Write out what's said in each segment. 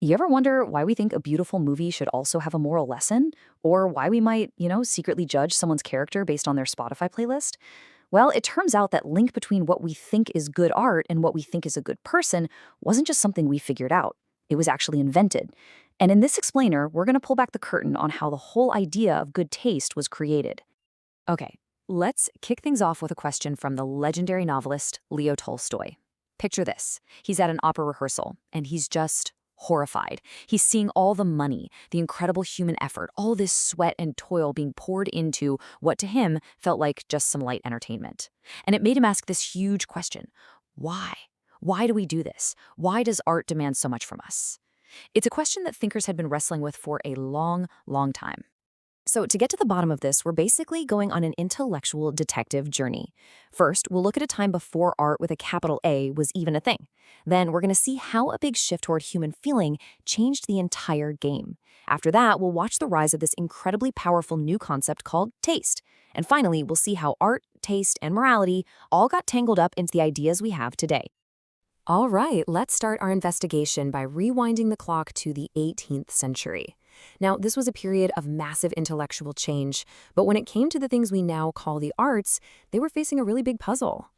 You ever wonder why we think a beautiful movie should also have a moral lesson? Or why we might, secretly judge someone's character based on their Spotify playlist? Well, it turns out that link between what we think is good art and what we think is a good person wasn't just something we figured out. It was actually invented. And in this explainer, we're going to pull back the curtain on how the whole idea of good taste was created. Okay, let's kick things off with a question from the legendary novelist Leo Tolstoy. Picture this. He's at an opera rehearsal, and he's just horrified. He's seeing all the money, the incredible human effort, all this sweat and toil being poured into what to him felt like just some light entertainment. And it made him ask this huge question. Why? Why do we do this? Why does art demand so much from us? It's a question that thinkers had been wrestling with for a long, long time. So to get to the bottom of this, we're basically going on an intellectual detective journey. First, we'll look at a time before art with a capital A was even a thing. Then we're going to see how a big shift toward human feeling changed the entire game. After that, we'll watch the rise of this incredibly powerful new concept called taste. And finally, we'll see how art, taste, and morality all got tangled up into the ideas we have today. All right, let's start our investigation by rewinding the clock to the 18th century. Now, this was a period of massive intellectual change, but when it came to the things we now call the arts, they were facing a really big puzzle.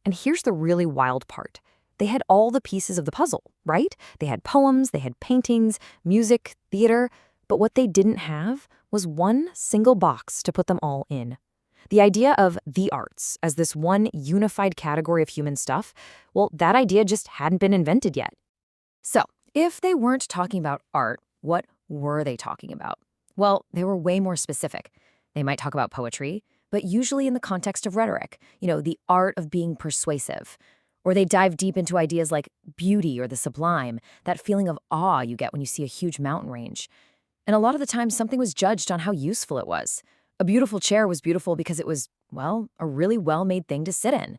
And here's the really wild part. They had all the pieces of the puzzle, right? They had poems, they had paintings, music, theater, but what they didn't have was one single box to put them all in. The idea of the arts as this one unified category of human stuff, well, that idea just hadn't been invented yet. So, if they weren't talking about art, what were they talking about? Well, they were way more specific. They might talk about poetry, but usually in the context of rhetoric, the art of being persuasive. Or they dive deep into ideas like beauty or the sublime, that feeling of awe you get when you see a huge mountain range. And a lot of the time, something was judged on how useful it was. A beautiful chair was beautiful because it was, well, a really well-made thing to sit in.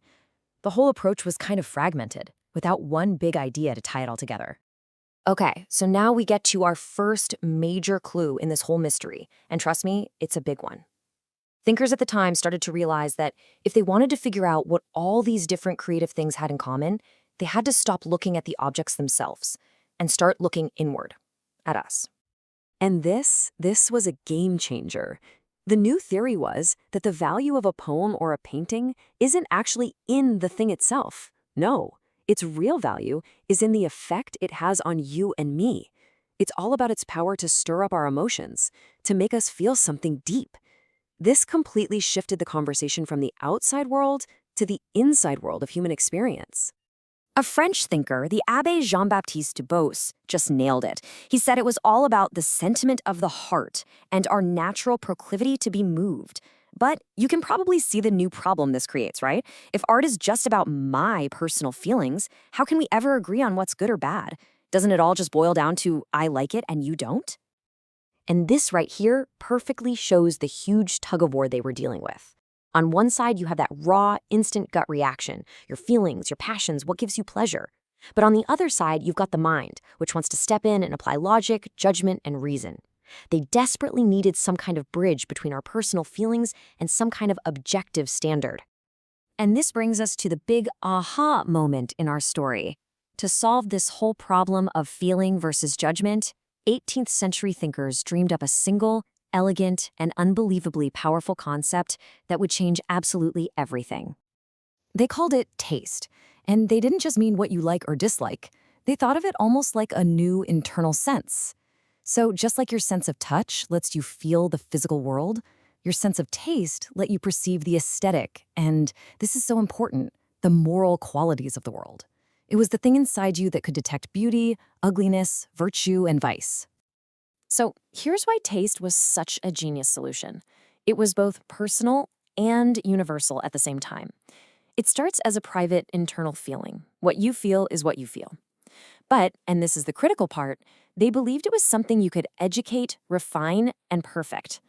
The whole approach was kind of fragmented, without one big idea to tie it all together. Okay, so now we get to our first major clue in this whole mystery, and trust me, it's a big one. Thinkers at the time started to realize that if they wanted to figure out what all these different creative things had in common, they had to stop looking at the objects themselves and start looking inward, at us. And this was a game changer. The new theory was that the value of a poem or a painting isn't actually in the thing itself. No, its real value is in the effect it has on you and me. It's all about its power to stir up our emotions, to make us feel something deep. This completely shifted the conversation from the outside world to the inside world of human experience. A French thinker, the Abbé Jean-Baptiste Dubos, just nailed it. He said it was all about the sentiment of the heart and our natural proclivity to be moved. But you can probably see the new problem this creates, right? If art is just about my personal feelings, how can we ever agree on what's good or bad? Doesn't it all just boil down to I like it and you don't? And this right here perfectly shows the huge tug-of-war they were dealing with. On one side, you have that raw, instant gut reaction, your feelings, your passions, what gives you pleasure. But on the other side, you've got the mind, which wants to step in and apply logic, judgment, and reason. They desperately needed some kind of bridge between our personal feelings and some kind of objective standard. And this brings us to the big aha moment in our story. To solve this whole problem of feeling versus judgment, 18th century thinkers dreamed up a single, elegant, and unbelievably powerful concept that would change absolutely everything. They called it taste, and they didn't just mean what you like or dislike. They thought of it almost like a new internal sense. So just like your sense of touch lets you feel the physical world, your sense of taste let you perceive the aesthetic, and this is so important, the moral qualities of the world. It was the thing inside you that could detect beauty, ugliness, virtue, and vice. So here's why taste was such a genius solution. It was both personal and universal at the same time. It starts as a private internal feeling. What you feel is what you feel. But, and this is the critical part, they believed it was something you could educate, refine, and perfect.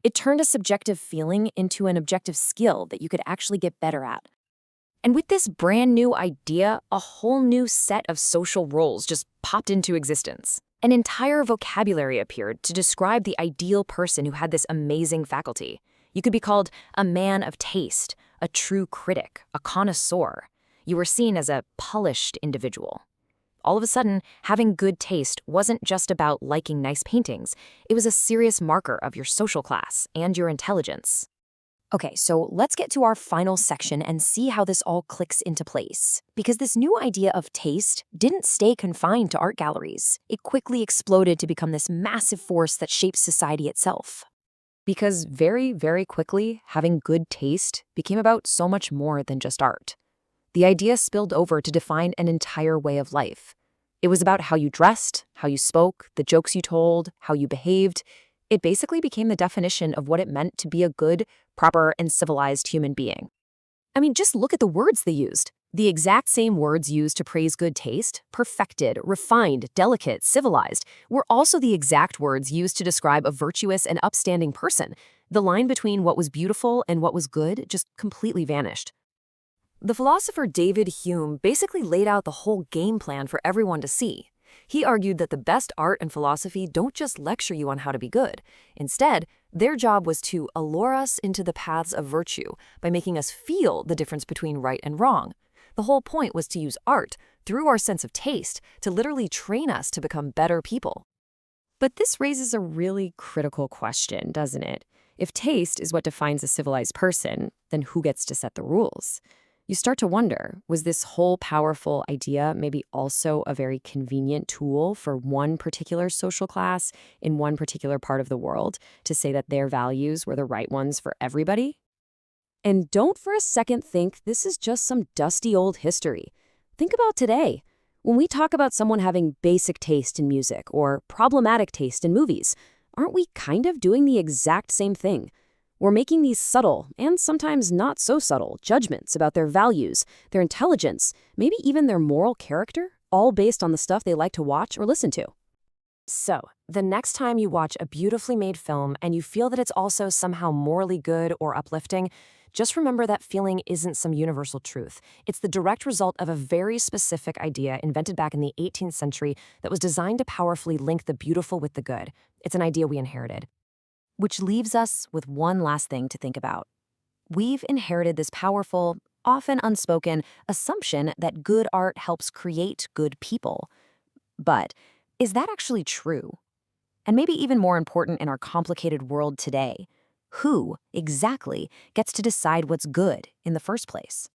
It turned a subjective feeling into an objective skill that you could actually get better at. And with this brand new idea, a whole new set of social roles just popped into existence. An entire vocabulary appeared to describe the ideal person who had this amazing faculty. You could be called a man of taste, a true critic, a connoisseur. You were seen as a polished individual. All of a sudden, having good taste wasn't just about liking nice paintings. It was a serious marker of your social class and your intelligence. Okay, so let's get to our final section and see how this all clicks into place. Because this new idea of taste didn't stay confined to art galleries. It quickly exploded to become this massive force that shapes society itself. Because very, very quickly, having good taste became about so much more than just art. The idea spilled over to define an entire way of life. It was about how you dressed, how you spoke, the jokes you told, how you behaved. It basically became the definition of what it meant to be a good, proper, and civilized human being. I mean, just look at the words they used. The exact same words used to praise good taste, perfected, refined, delicate, civilized, were also the exact words used to describe a virtuous and upstanding person. The line between what was beautiful and what was good just completely vanished. The philosopher David Hume basically laid out the whole game plan for everyone to see. He argued that the best art and philosophy don't just lecture you on how to be good. Instead, their job was to allure us into the paths of virtue by making us feel the difference between right and wrong. The whole point was to use art, through our sense of taste, to literally train us to become better people. But this raises a really critical question, doesn't it? If taste is what defines a civilized person, then who gets to set the rules? You start to wonder, was this whole powerful idea maybe also a very convenient tool for one particular social class in one particular part of the world to say that their values were the right ones for everybody? And don't for a second think this is just some dusty old history. Think about today. When we talk about someone having basic taste in music or problematic taste in movies, aren't we kind of doing the exact same thing? We're making these subtle, and sometimes not so subtle, judgments about their values, their intelligence, maybe even their moral character, all based on the stuff they like to watch or listen to. So, the next time you watch a beautifully made film and you feel that it's also somehow morally good or uplifting, just remember that feeling isn't some universal truth. It's the direct result of a very specific idea invented back in the 18th century that was designed to powerfully link the beautiful with the good. It's an idea we inherited. Which leaves us with one last thing to think about. We've inherited this powerful, often unspoken, assumption that good art helps create good people. But is that actually true? And maybe even more important in our complicated world today, who exactly gets to decide what's good in the first place?